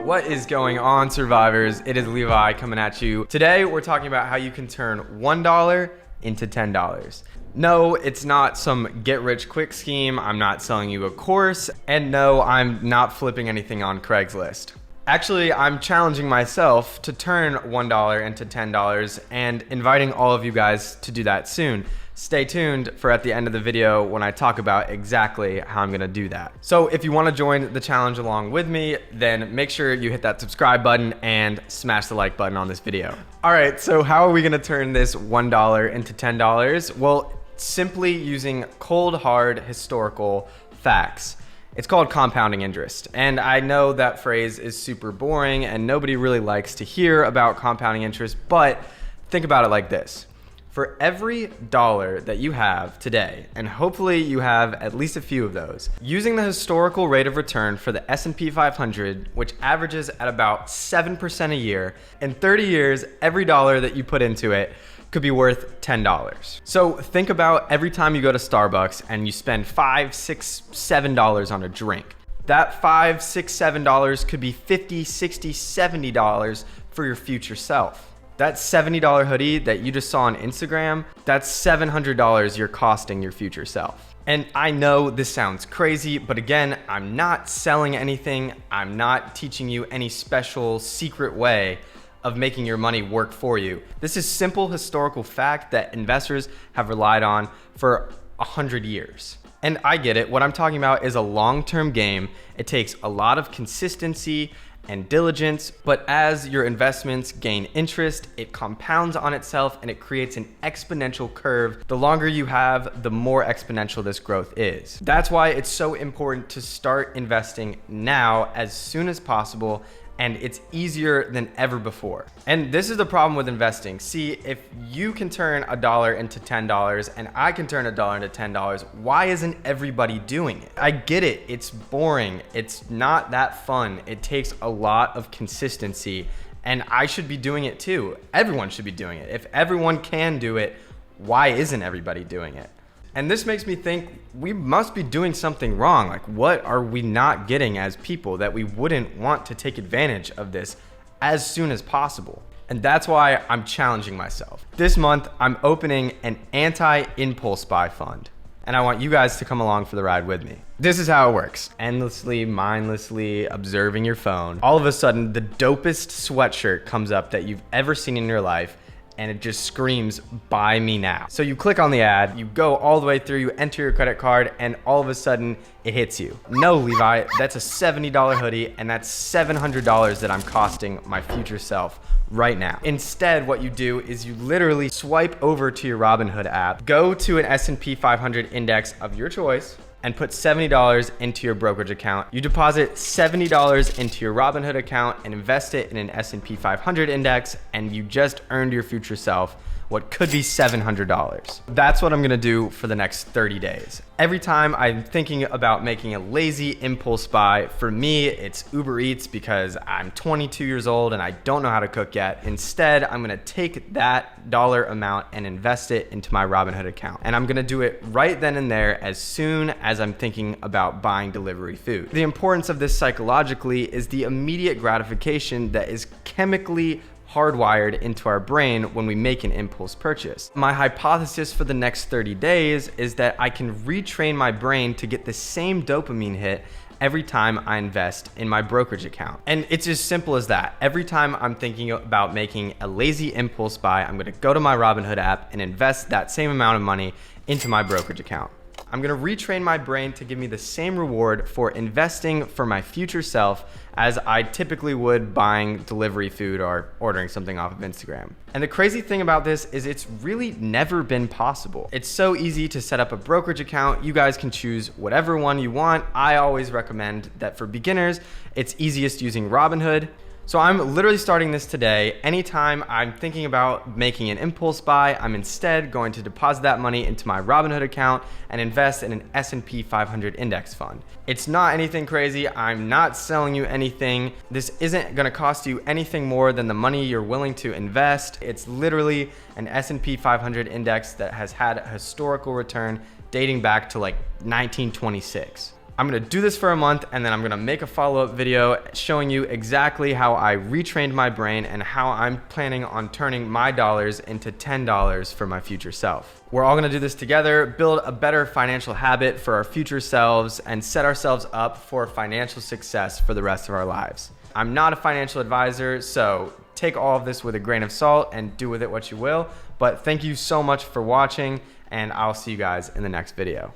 What is going on, survivors? It is Levi coming at you. Today, we're talking about how you can turn $1 into $10. No, it's not some get-rich-quick scheme. I'm not selling you a course. And no, I'm not flipping anything on Craigslist. Actually, I'm challenging myself to turn $1 into $10 and inviting all of you guys to do that soon. Stay tuned for at the end of the video when I talk about exactly how I'm gonna do that. So if you wanna join the challenge along with me, then make sure you hit that subscribe button and smash the like button on this video. All right, so how are we gonna turn this $1 into $10? Well, simply using cold, hard, historical facts. It's called compounding interest. And I know that phrase is super boring and nobody really likes to hear about compounding interest, but think about it like this. For every dollar that you have today, and hopefully you have at least a few of those, using the historical rate of return for the S&P 500, which averages at about 7% a year, in 30 years, every dollar that you put into it could be worth $10. So think about every time you go to Starbucks and you spend $5, $6, $7 on a drink. That $5, $6, $7 could be $50, $60, $70 for your future self. That $70 hoodie that you just saw on Instagram, that's $700 you're costing your future self. And I know this sounds crazy, but again, I'm not selling anything. I'm not teaching you any special secret way of making your money work for you. This is simple historical fact that investors have relied on for 100 years. And I get it, what I'm talking about is a long-term game. It takes a lot of consistency and diligence, but as your investments gain interest, it compounds on itself and it creates an exponential curve. The longer you have, the more exponential this growth is. That's why it's so important to start investing now as soon as possible, and it's easier than ever before. And this is the problem with investing. See, if you can turn $1 into $10 and I can turn $1 into $10, why isn't everybody doing it? I get it, it's boring, it's not that fun. It takes a lot of consistency and I should be doing it too. Everyone should be doing it. If everyone can do it, why isn't everybody doing it? And this makes me think we must be doing something wrong. Like, what are we not getting as people that we wouldn't want to take advantage of this as soon as possible? And that's why I'm challenging myself. This month, I'm opening an anti-impulse buy fund. And I want you guys to come along for the ride with me. This is how it works. Endlessly, mindlessly observing your phone. All of a sudden, the dopest sweatshirt comes up that you've ever seen in your life, and it just screams, buy me now. So you click on the ad, you go all the way through, you enter your credit card, and all of a sudden it hits you. No, Levi, that's a $70 hoodie, and that's $700 that I'm costing my future self right now. Instead, what you do is you literally swipe over to your Robinhood app, go to an S&P 500 index of your choice, and put $70 into your brokerage account. You deposit $70 into your Robinhood account and invest it in an S&P 500 index, and you just earned your future self what could be $700. That's what I'm gonna do for the next 30 days. Every time I'm thinking about making a lazy impulse buy, for me, it's Uber Eats because I'm 22 years old and I don't know how to cook yet. Instead, I'm gonna take that dollar amount and invest it into my Robinhood account. And I'm gonna do it right then and there as soon as I'm thinking about buying delivery food. The importance of this psychologically is the immediate gratification that is chemically hardwired into our brain when we make an impulse purchase. My hypothesis for the next 30 days is that I can retrain my brain to get the same dopamine hit every time I invest in my brokerage account. And it's as simple as that. Every time I'm thinking about making a lazy impulse buy, I'm gonna go to my Robinhood app and invest that same amount of money into my brokerage account. I'm gonna retrain my brain to give me the same reward for investing for my future self as I typically would buying delivery food or ordering something off of Instagram. And the crazy thing about this is it's really never been possible. It's so easy to set up a brokerage account. You guys can choose whatever one you want. I always recommend that for beginners, it's easiest using Robinhood. So I'm literally starting this today. Anytime I'm thinking about making an impulse buy, I'm instead going to deposit that money into my Robinhood account and invest in an S&P 500 index fund. It's not anything crazy. I'm not selling you anything. This isn't gonna cost you anything more than the money you're willing to invest. It's literally an S&P 500 index that has had a historical return dating back to like 1926. I'm gonna do this for a month, and then I'm gonna make a follow-up video showing you exactly how I retrained my brain and how I'm planning on turning my dollars into $10 for my future self. We're all gonna do this together, build a better financial habit for our future selves, and set ourselves up for financial success for the rest of our lives. I'm not a financial advisor, so take all of this with a grain of salt and do with it what you will. But thank you so much for watching, and I'll see you guys in the next video.